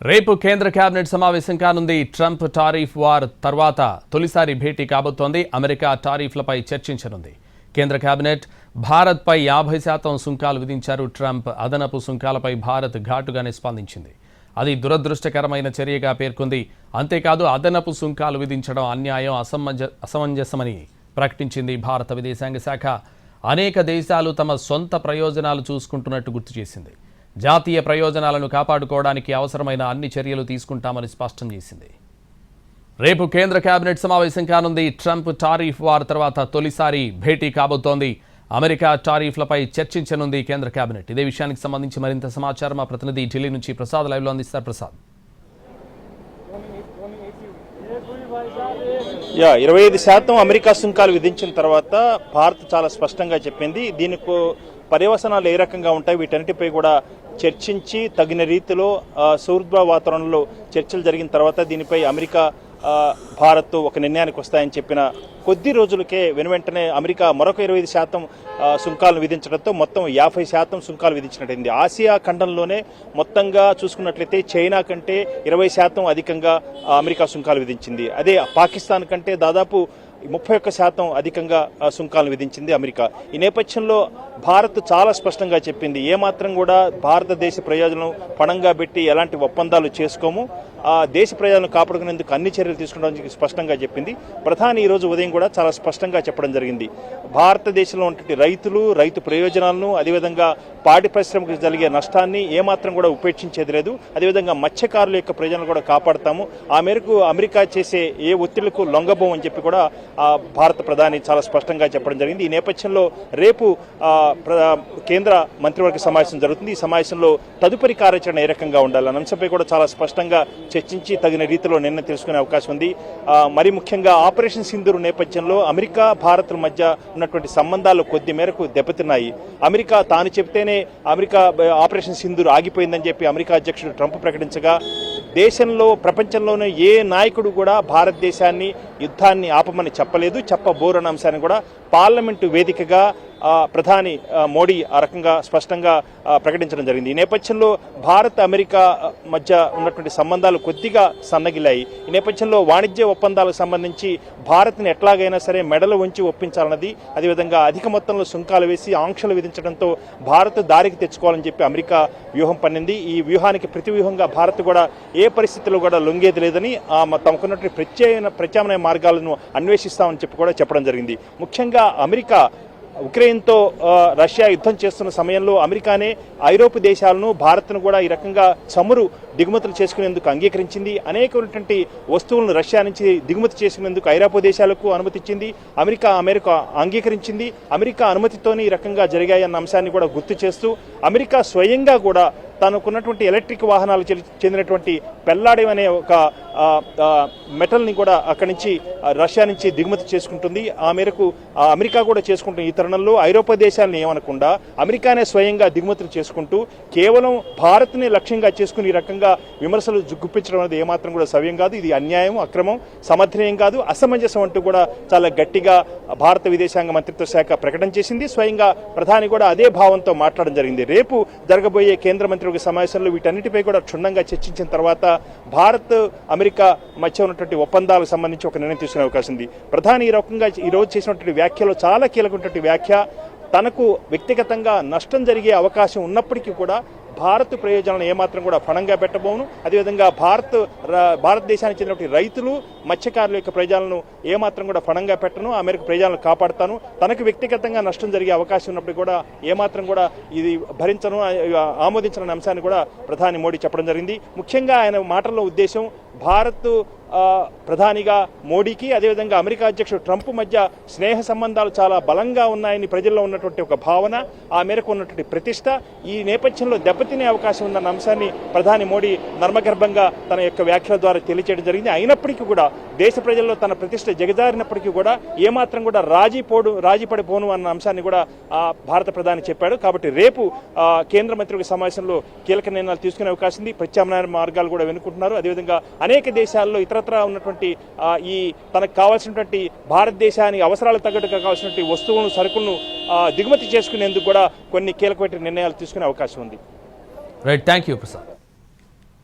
రేపు కేంద్ర కేబినెట్ సమావేశం కానుంది. ట్రంప్ టారిఫ్ వార్ తర్వాత తొలిసారి భేటీ కాబోతోంది. అమెరికా టారిఫ్లపై చర్చించనుంది. కేంద్ర కేబినెట్ భారత్పై 50% సుంకాలు విధించారు. ట్రంప్ అదనపు సుంకాలపై భారత్ ఘాటుగానే స్పందించింది. అది దురదృష్టకరమైన చర్యగా పేర్కొంది. అంతేకాదు అదనపు సుంకాలు విధించడం అన్యాయం, అసమంజసమని ప్రకటించింది. భారత విదేశాంగ శాఖ అనేక దేశాలు తమ సొంత ప్రయోజనాలు చూసుకుంటున్నట్టు గుర్తు చేసింది. జాతీయ ప్రయోజనాలను కాపాడుకోవడానికి అవసరమైన అన్ని చర్యలు తీసుకుంటామని స్పష్టం చేసింది. రేపు కేంద్ర కేబినెట్ సమావేశం కానుంది. ట్రంప్ టారిఫ్ వార్ తర్వాత తొలిసారి భేటీ కాబోతోంది. అమెరికా టారిఫ్లపై చర్చించనుంది కేంద్ర కేబినెట్. ఇదే విషయానికి సంబంధించి మరింత సమాచారం మా ప్రతినిధి ఢిల్లీ నుంచి ప్రసాద్ లైవ్లో అందిస్తారు. ప్రసాద్, 25% అమెరికా సుంకాలు విధించిన తర్వాత భారత్ చాలా స్పష్టంగా చెప్పింది. దీనికి పర్యవసనాలు ఏ రకంగా ఉంటాయి, వీటన్నిటిపై కూడా చర్చించి తగిన రీతిలో సౌహృద వాతావరణంలో చర్చలు జరిగిన తర్వాత దీనిపై అమెరికా భారత్ ఒక నిర్ణయానికి వస్తాయని చెప్పిన కొద్ది రోజులకే వెనువెంటనే అమెరికా మరొక 25% సుంకాలను విధించడంతో మొత్తం 50% సుంకాలు విధించినట్టయింది. ఆసియా ఖండంలోనే మొత్తంగా చూసుకున్నట్లయితే చైనా కంటే 20% అధికంగా అమెరికా సుంకాలు విధించింది. అదే పాకిస్తాన్ కంటే దాదాపు 31% అధికంగా సుంకాలను విధించింది అమెరికా. ఈ నేపథ్యంలో భారత్ చాలా స్పష్టంగా చెప్పింది, ఏమాత్రం కూడా భారతదేశ ప్రయోజనం పణంగా పెట్టి ఎలాంటి ఒప్పందాలు చేసుకోము, దేశ ప్రయోజనం కాపాడుకునేందుకు అన్ని చర్యలు తీసుకోవడానికి స్పష్టంగా చెప్పింది. ప్రధాని ఈరోజు ఉదయం కూడా చాలా స్పష్టంగా చెప్పడం జరిగింది. భారతదేశంలో ఉన్నటువంటి రైతు ప్రయోజనాలను, అదేవిధంగా పాడి పరిశ్రమకు జరిగే నష్టాన్ని ఏమాత్రం కూడా ఉపేక్షించేది లేదు. అదేవిధంగా మత్స్యకారుల యొక్క ప్రయోజనాలు కూడా కాపాడుతాము. ఆ మేరకు అమెరికా చేసే ఏ ఒత్తిళ్లకు లొంగబోం అని చెప్పి కూడా భారత ప్రధాని చాలా స్పష్టంగా చెప్పడం జరిగింది. ఈ నేపథ్యంలో రేపు కేంద్ర మంత్రివర్గ సమావేశం జరుగుతుంది. ఈ సమావేశంలో తదుపరి కార్యాచరణ ఏ రకంగా ఉండాలన్న అంశంపై కూడా చాలా స్పష్టంగా చర్చించి తగిన రీతిలో నిర్ణయం తెలుసుకునే అవకాశం ఉంది. మరి ముఖ్యంగా ఆపరేషన్ సింధూర్ నేపథ్యంలో అమెరికా భారత్ల మధ్య ఉన్నటువంటి సంబంధాలు కొద్ది మేరకు దెబ్బతిన్నాయి. అమెరికా తాను చెప్తేనే అమెరికా ఆపరేషన్ సింధూర్ ఆగిపోయిందని చెప్పి అమెరికా అధ్యక్షుడు ట్రంప్ ప్రకటించగా, దేశంలో ప్రపంచంలోనే ఏ నాయకుడు కూడా భారతదేశాన్ని యుద్ధాన్ని ఆపమని చెప్పలేదు, చెప్పబోరన్న అంశాన్ని కూడా పార్లమెంటు వేదికగా ప్రధాని మోడీ ఆ రకంగా స్పష్టంగా ప్రకటించడం జరిగింది. ఈ నేపథ్యంలో భారత్ అమెరికా మధ్య ఉన్నటువంటి సంబంధాలు కొద్దిగా సన్నగిలాయి. ఈ నేపథ్యంలో వాణిజ్య ఒప్పందాలకు సంబంధించి భారత్ని ఎట్లాగైనా సరే మెడలు వంచి ఒప్పించాలన్నది, అదేవిధంగా అధిక మొత్తంలో సుంకాలు వేసి ఆంక్షలు విధించడంతో భారత్ దారికి తెచ్చుకోవాలని చెప్పి అమెరికా వ్యూహం పన్నింది. ఈ వ్యూహానికి ప్రతివ్యూహంగా భారత్ కూడా ఏ పరిస్థితుల్లో కూడా లొంగేది లేదని, తమకున్నటువంటి ప్రత్యామ్నాయ మార్గాలను అన్వేషిస్తామని చెప్పి కూడా చెప్పడం జరిగింది. ముఖ్యంగా అమెరికా ఉక్రెయిన్తో రష్యా యుద్ధం చేస్తున్న సమయంలో అమెరికానే ఐరోపా దేశాలను, భారత్ను కూడా ఈ రకంగా చమురు దిగుమతులు చేసుకునేందుకు అంగీకరించింది. అనేకమైనటువంటి వస్తువులను రష్యా నుంచి దిగుమతి చేసుకునేందుకు ఐరోపా దేశాలకు అనుమతి ఇచ్చింది. అమెరికా అంగీకరించింది. అమెరికా అనుమతితోనే ఈ రకంగా జరిగాయన్న అంశాన్ని కూడా గుర్తు చేస్తూ, అమెరికా స్వయంగా కూడా తనకున్నటువంటి ఎలక్ట్రిక్ వాహనాలు చెందినటువంటి పెల్లాడియం అనే ఒక మెటల్ని కూడా అక్కడి నుంచి రష్యా నుంచి దిగుమతి చేసుకుంటుంది. ఆ మేరకు అమెరికా కూడా చేసుకుంటుంది. ఈ తరుణంలో ఐరోపా దేశాలను ఏమనకుండా అమెరికానే స్వయంగా దిగుమతులు చేసుకుంటూ కేవలం భారత్ని లక్ష్యంగా చేసుకుని ఈ రకంగా విమర్శలు గుప్పించడం అనేది ఏమాత్రం కూడా సవ్యం కాదు. ఇది అన్యాయం, అక్రమం, సమర్థనీయం కాదు, అసమంజసం అంటూ కూడా చాలా గట్టిగా భారత విదేశాంగ మంత్రిత్వ శాఖ ప్రకటన చేసింది. స్వయంగా ప్రధాని కూడా అదే భావంతో మాట్లాడడం జరిగింది. రేపు జరగబోయే కేంద్ర మంత్రివర్గ సమావేశంలో వీటన్నిటిపై కూడా క్షుణ్ణంగా చర్చించిన తర్వాత భారత్ అమెరికా మధ్య ఉన్నటువంటి ఒప్పందాలకు సంబంధించి ఒక నిర్ణయం తీసుకునే అవకాశం ఉంది. ప్రధాని ఈ రకంగా ఈరోజు చేసినటువంటి వ్యాఖ్యలో చాలా కీలకమైనటువంటి వ్యాఖ్య, తనకు వ్యక్తిగతంగా నష్టం జరిగే అవకాశం ఉన్నప్పటికీ కూడా భారత్ ప్రయోజనాలను ఏమాత్రం కూడా ఫణంగా పెట్టబోను. అదేవిధంగా భారతదేశానికి చెందినటువంటి రైతులు, మత్స్యకారుల యొక్క ప్రయోజనాలను ఏమాత్రం కూడా ఫణంగా పెట్టను, ఆ మేరకు ప్రయోజనాలను కాపాడుతాను, తనకు వ్యక్తిగతంగా నష్టం జరిగే అవకాశం ఉన్నప్పటికీ కూడా ఏమాత్రం కూడా ఇది భరించను, ఆమోదించని అంశాన్ని కూడా ప్రధాని మోడీ చెప్పడం జరిగింది. ముఖ్యంగా ఆయన మాటల్లో ఉద్దేశం, భారత్ ప్రధానిగా మోడీకి, అదేవిధంగా అమెరికా అధ్యక్షుడు ట్రంప్ మధ్య స్నేహ సంబంధాలు చాలా బలంగా ఉన్నాయని ప్రజల్లో ఉన్నటువంటి ఒక భావన, ఆ మేరకు ఉన్నటువంటి ప్రతిష్ట, ఈ నేపథ్యంలో దెబ్బతినే అవకాశం ఉందన్న అంశాన్ని ప్రధాని మోడీ నర్మగర్భంగా తన యొక్క వ్యాఖ్యల ద్వారా తెలియజేయడం జరిగింది. అయినప్పటికీ కూడా దేశ ప్రజల్లో తన ప్రతిష్ట జగజారినప్పటికీ కూడా ఏమాత్రం కూడా రాజీ పడిపోను అన్న అంశాన్ని కూడా భారత ప్రధాని చెప్పాడు. కాబట్టి రేపు కేంద్ర మంత్రివర్గ సమావేశంలో కీలక నిర్ణయాలు తీసుకునే అవకాశం ఉంది. ప్రత్యామ్నాయ మార్గాలు కూడా వెనుకుంటున్నారు. అదేవిధంగా అనేక దేశాల్లో ఇతరత్రా ఉన్నటువంటి ఈ తనకు కావాల్సినటువంటి భారతదేశానికి అవసరాలకు తగ్గట్టుగా కావాల్సినటువంటి వస్తువులను, సరుకులను దిగుమతి చేసుకునేందుకు కూడా కొన్ని కీలకమైన నిర్ణయాలు తీసుకునే అవకాశం ఉంది. Right, thank you Prasad.